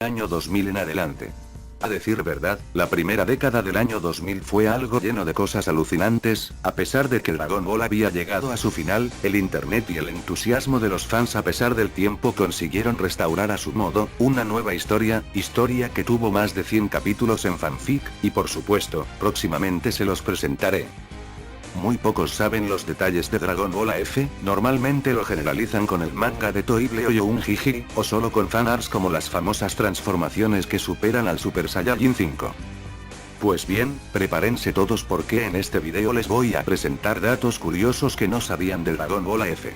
año 2000 en adelante. A decir verdad, la primera década del año 2000 fue algo lleno de cosas alucinantes. A pesar de que Dragon Ball había llegado a su final, el internet y el entusiasmo de los fans a pesar del tiempo consiguieron restaurar a su modo, una nueva historia que tuvo más de 100 capítulos en fanfic, y por supuesto, próximamente se los presentaré. Muy pocos saben los detalles de Dragon Ball AF, normalmente lo generalizan con el manga de Toei Bleo Unhiji, o solo con fanarts como las famosas transformaciones que superan al Super Saiyajin 5. Pues bien, prepárense todos porque en este video les voy a presentar datos curiosos que no sabían de Dragon Ball AF.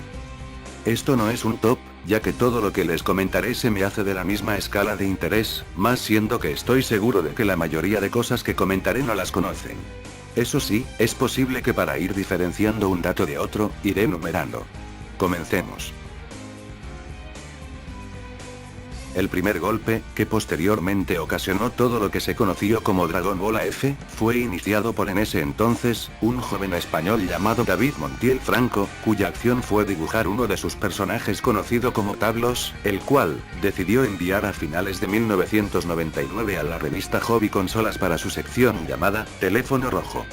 Esto no es un top, ya que todo lo que les comentaré se me hace de la misma escala de interés, más siendo que estoy seguro de que la mayoría de cosas que comentaré no las conocen. Eso sí, es posible que para ir diferenciando un dato de otro, iré numerando. Comencemos. El primer golpe, que posteriormente ocasionó todo lo que se conoció como Dragon Ball AF, fue iniciado por en ese entonces, un joven español llamado David Montiel Franco, cuya acción fue dibujar uno de sus personajes conocido como Tablos, el cual, decidió enviar a finales de 1999 a la revista Hobby Consolas para su sección llamada, Teléfono Rojo.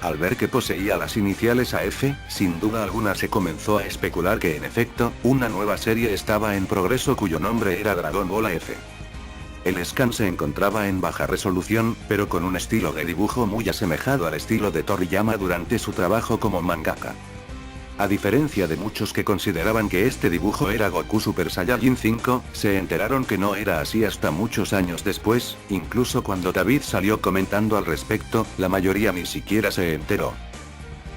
Al ver que poseía las iniciales AF, sin duda alguna se comenzó a especular que en efecto, una nueva serie estaba en progreso cuyo nombre era Dragon Ball AF. El scan se encontraba en baja resolución, pero con un estilo de dibujo muy asemejado al estilo de Toriyama durante su trabajo como mangaka. A diferencia de muchos que consideraban que este dibujo era Goku Super Saiyajin 5, se enteraron que no era así hasta muchos años después, incluso cuando David salió comentando al respecto, la mayoría ni siquiera se enteró.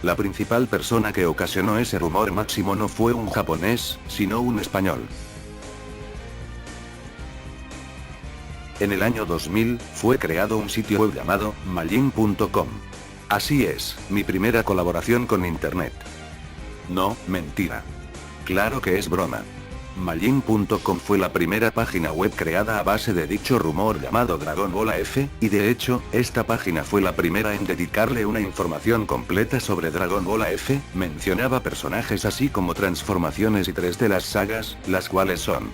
La principal persona que ocasionó ese rumor máximo no fue un japonés, sino un español. En el año 2000, fue creado un sitio web llamado, Majin.com. Así es, mi primera colaboración con internet. No, mentira. Claro que es broma. Majin.com fue la primera página web creada a base de dicho rumor llamado Dragon Ball AF, y de hecho, esta página fue la primera en dedicarle una información completa sobre Dragon Ball AF, mencionaba personajes así como transformaciones y 3 de las sagas, las cuales son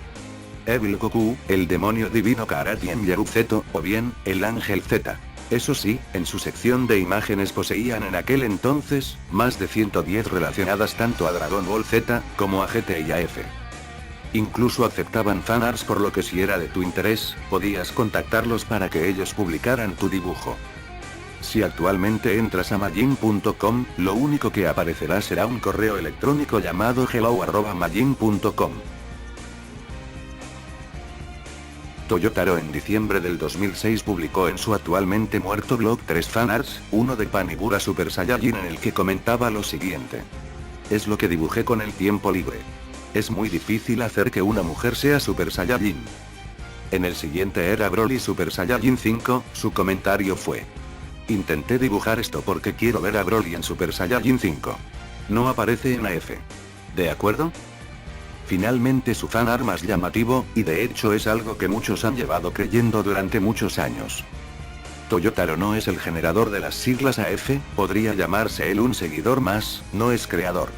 Evil Goku, el demonio divino Karatien Yaruzeto, o bien, el Ángel Z. Eso sí, en su sección de imágenes poseían en aquel entonces, más de 110 relacionadas tanto a Dragon Ball Z, como a GT y AF. Incluso aceptaban fanarts por lo que si era de tu interés, podías contactarlos para que ellos publicaran tu dibujo. Si actualmente entras a Majin.com, lo único que aparecerá será un correo electrónico llamado hello@majin.com. Toyotaro en diciembre del 2006 publicó en su actualmente muerto blog 3 fanarts, uno de Panibura Super Saiyajin en el que comentaba lo siguiente. Es lo que dibujé con el tiempo libre. Es muy difícil hacer que una mujer sea Super Saiyajin. En el siguiente era Broly Super Saiyajin 5, su comentario fue. Intenté dibujar esto porque quiero ver a Broly en Super Saiyajin 5. No aparece en AF. ¿De acuerdo? Finalmente su fanart más llamativo, y de hecho es algo que muchos han llevado creyendo durante muchos años. Toyotaro no es el generador de las siglas AF, podría llamarse él un seguidor más, no es creador.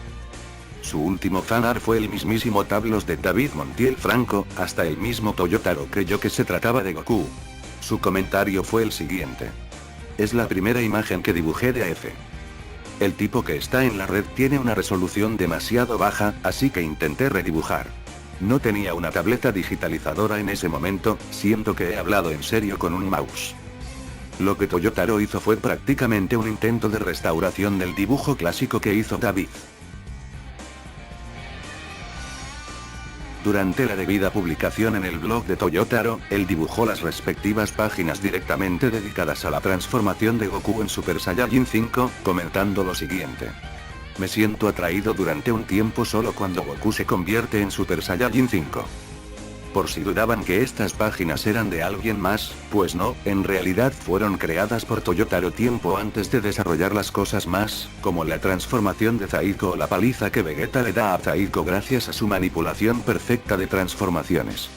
Su último fanart fue el mismísimo Tablos de David Montiel Franco, hasta el mismo Toyotaro creyó que se trataba de Goku. Su comentario fue el siguiente. Es la primera imagen que dibujé de AF. El tipo que está en la red tiene una resolución demasiado baja, así que intenté redibujar. No tenía una tableta digitalizadora en ese momento, siento que he hablado en serio con un mouse. Lo que Toyotaro hizo fue prácticamente un intento de restauración del dibujo clásico que hizo David. Durante la debida publicación en el blog de Toyotaro, él dibujó las respectivas páginas directamente dedicadas a la transformación de Goku en Super Saiyajin 5, comentando lo siguiente. Me siento atraído durante un tiempo solo cuando Goku se convierte en Super Saiyajin 5. Por si dudaban que estas páginas eran de alguien más, pues no, en realidad fueron creadas por Toyotaro tiempo antes de desarrollar las cosas más, como la transformación de Zaiko o la paliza que Vegeta le da a Zaiko gracias a su manipulación perfecta de transformaciones.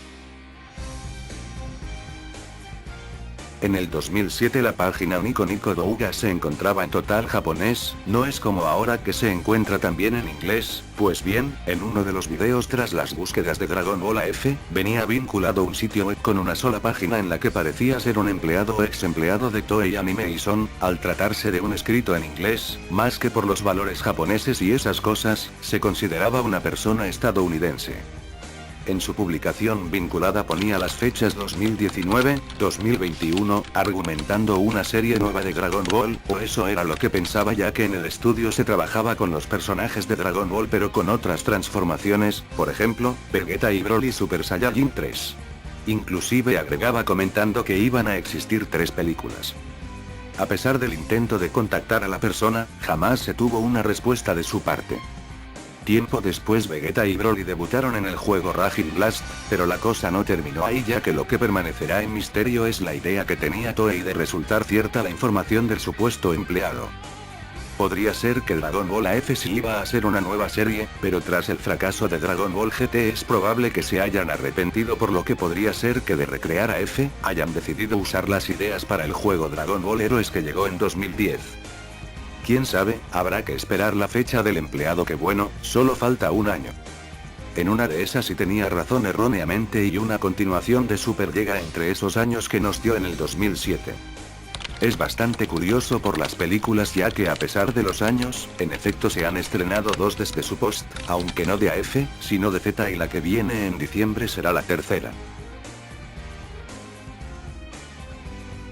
En el 2007 la página Nico Nico Douga se encontraba en total japonés, no es como ahora que se encuentra también en inglés. Pues bien, en uno de los videos tras las búsquedas de Dragon Ball AF, venía vinculado un sitio web con una sola página en la que parecía ser un empleado o ex empleado de Toei Animation. Al tratarse de un escrito en inglés, más que por los valores japoneses y esas cosas, se consideraba una persona estadounidense. En su publicación vinculada ponía las fechas 2019, 2021, argumentando una serie nueva de Dragon Ball, o eso era lo que pensaba, ya que en el estudio se trabajaba con los personajes de Dragon Ball pero con otras transformaciones, por ejemplo, Vegeta y Broly Super Saiyajin 3. Inclusive agregaba comentando que iban a existir 3 películas. A pesar del intento de contactar a la persona, jamás se tuvo una respuesta de su parte. Tiempo después Vegeta y Broly debutaron en el juego Raging Blast, pero la cosa no terminó ahí, ya que lo que permanecerá en misterio es la idea que tenía Toei de resultar cierta la información del supuesto empleado. Podría ser que Dragon Ball AF sí iba a ser una nueva serie, pero tras el fracaso de Dragon Ball GT es probable que se hayan arrepentido, por lo que podría ser que de recrear AF, hayan decidido usar las ideas para el juego Dragon Ball Heroes que llegó en 2010. Quién sabe, habrá que esperar la fecha del empleado, que bueno, solo falta un año. En una de esas sí tenía razón erróneamente y una continuación de Super llega entre esos años que nos dio en el 2007. Es bastante curioso por las películas, ya que a pesar de los años, en efecto se han estrenado 2 desde su post, aunque no de AF, sino de Z, y la que viene en diciembre será la tercera.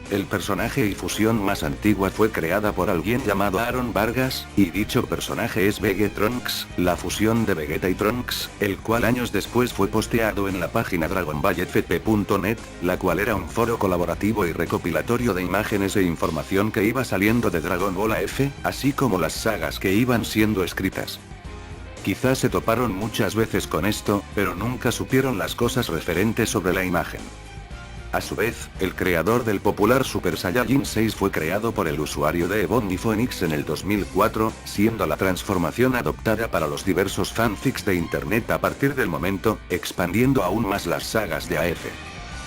El personaje y fusión más antigua fue creada por alguien llamado Aaron Vargas, y dicho personaje es Vegetrunks, la fusión de Vegeta y Trunks, el cual años después fue posteado en la página dragonballfp.net, la cual era un foro colaborativo y recopilatorio de imágenes e información que iba saliendo de Dragon Ball AF, así como las sagas que iban siendo escritas. Quizás se toparon muchas veces con esto, pero nunca supieron las cosas referentes sobre la imagen. A su vez, el creador del popular Super Saiyajin 6 fue creado por el usuario de Ebony Phoenix en el 2004, siendo la transformación adoptada para los diversos fanfics de internet a partir del momento, expandiendo aún más las sagas de AF.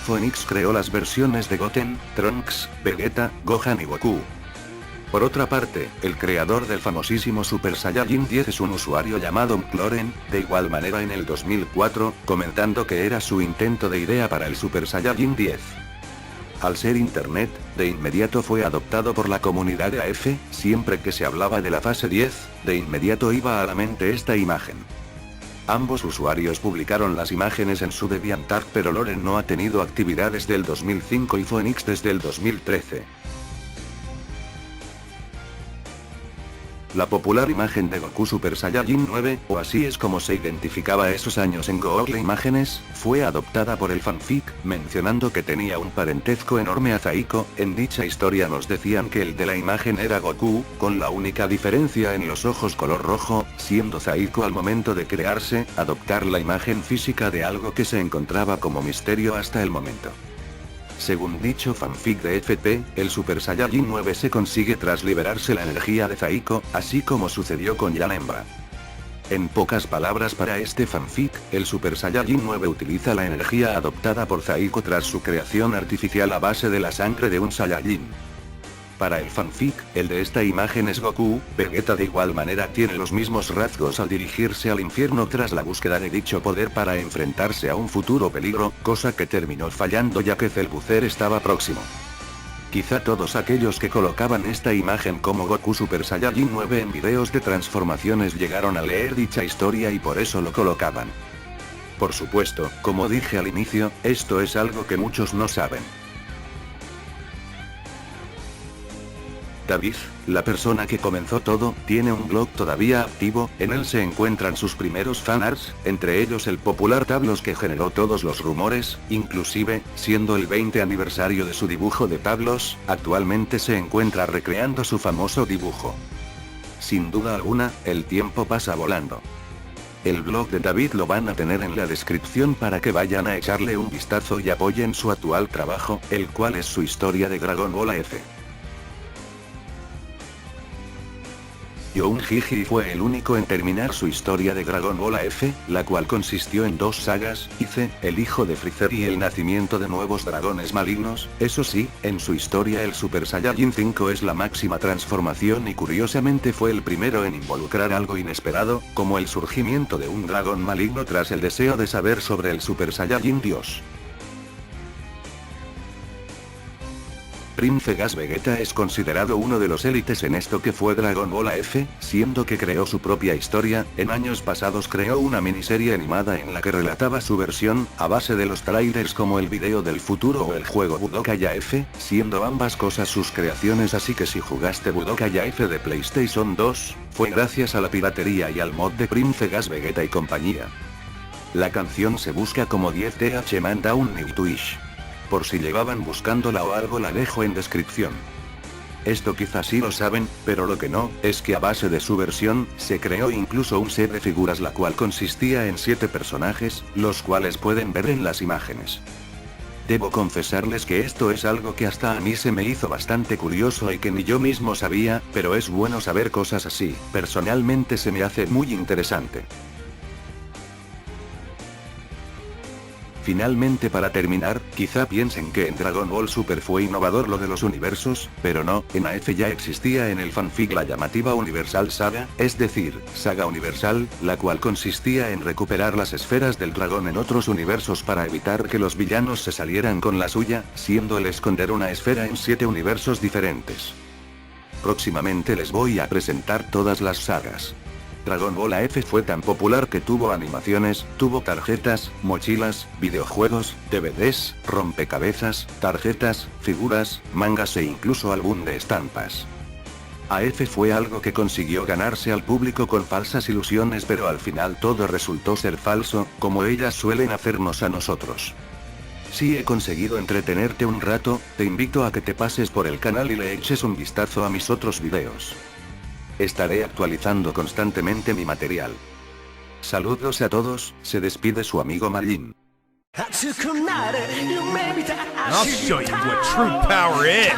Phoenix creó las versiones de Goten, Trunks, Vegeta, Gohan y Goku. Por otra parte, el creador del famosísimo Super Saiyajin 10 es un usuario llamado Mcloren, de igual manera en el 2004, comentando que era su intento de idea para el Super Saiyajin 10. Al ser internet, de inmediato fue adoptado por la comunidad de AF, siempre que se hablaba de la fase 10, de inmediato iba a la mente esta imagen. Ambos usuarios publicaron las imágenes en su DeviantArt, pero Loren no ha tenido actividad desde el 2005 y Phoenix desde el 2013. La popular imagen de Goku Super Saiyajin 9, o así es como se identificaba esos años en Google Imágenes, fue adoptada por el fanfic, mencionando que tenía un parentesco enorme a Zaiko. En dicha historia nos decían que el de la imagen era Goku, con la única diferencia en los ojos color rojo, siendo Zaiko al momento de crearse, adoptar la imagen física de algo que se encontraba como misterio hasta el momento. Según dicho fanfic de FP, el Super Saiyajin 9 se consigue tras liberarse la energía de Zaiko, así como sucedió con Janemba. En pocas palabras, para este fanfic, el Super Saiyajin 9 utiliza la energía adoptada por Zaiko tras su creación artificial a base de la sangre de un Saiyajin. Para el fanfic, el de esta imagen es Goku. Vegeta de igual manera tiene los mismos rasgos al dirigirse al infierno tras la búsqueda de dicho poder para enfrentarse a un futuro peligro, cosa que terminó fallando ya que Cellbuzzer estaba próximo. Quizá todos aquellos que colocaban esta imagen como Goku Super Saiyajin 9 en videos de transformaciones llegaron a leer dicha historia y por eso lo colocaban. Por supuesto, como dije al inicio, esto es algo que muchos no saben. David, la persona que comenzó todo, tiene un blog todavía activo, en él se encuentran sus primeros fanarts, entre ellos el popular Tablos que generó todos los rumores, inclusive, siendo el 20 aniversario de su dibujo de Tablos, actualmente se encuentra recreando su famoso dibujo. Sin duda alguna, el tiempo pasa volando. El blog de David lo van a tener en la descripción para que vayan a echarle un vistazo y apoyen su actual trabajo, el cual es su historia de Dragon Ball AF. Young Jiji fue el único en terminar su historia de Dragon Ball AF, la cual consistió en 2 sagas, Ice, el hijo de Freezer y el nacimiento de nuevos dragones malignos. Eso sí, en su historia el Super Saiyajin 5 es la máxima transformación y curiosamente fue el primero en involucrar algo inesperado, como el surgimiento de un dragón maligno tras el deseo de saber sobre el Super Saiyajin Dios. Prince Gas Vegeta es considerado uno de los élites en esto que fue Dragon Ball AF, siendo que creó su propia historia. En años pasados creó una miniserie animada en la que relataba su versión, a base de los trailers como el video del futuro o el juego Budokai AF, siendo ambas cosas sus creaciones, así que si jugaste Budokai AF de PlayStation 2, fue gracias a la piratería y al mod de Prince Gas Vegeta y compañía. La canción se busca como 10th Man Down New Twitch. Por si llevaban buscándola o algo, la dejo en descripción. Esto quizás sí lo saben, pero lo que no, es que a base de su versión, se creó incluso un set de figuras la cual consistía en 7 personajes, los cuales pueden ver en las imágenes. Debo confesarles que esto es algo que hasta a mí se me hizo bastante curioso y que ni yo mismo sabía, pero es bueno saber cosas así, personalmente se me hace muy interesante. Finalmente, para terminar, quizá piensen que en Dragon Ball Super fue innovador lo de los universos, pero no, en AF ya existía en el fanfic la llamativa Universal Saga, es decir, Saga Universal, la cual consistía en recuperar las esferas del dragón en otros universos para evitar que los villanos se salieran con la suya, siendo el esconder una esfera en 7 universos diferentes. Próximamente les voy a presentar todas las sagas. Dragon Ball AF fue tan popular que tuvo animaciones, tuvo tarjetas, mochilas, videojuegos, DVDs, rompecabezas, tarjetas, figuras, mangas e incluso álbum de estampas. AF fue algo que consiguió ganarse al público con falsas ilusiones, pero al final todo resultó ser falso, como ellas suelen hacernos a nosotros. Si he conseguido entretenerte un rato, te invito a que te pases por el canal y le eches un vistazo a mis otros videos. Estaré actualizando constantemente mi material. Saludos a todos, se despide su amigo Marlin. I'll show you what true power is.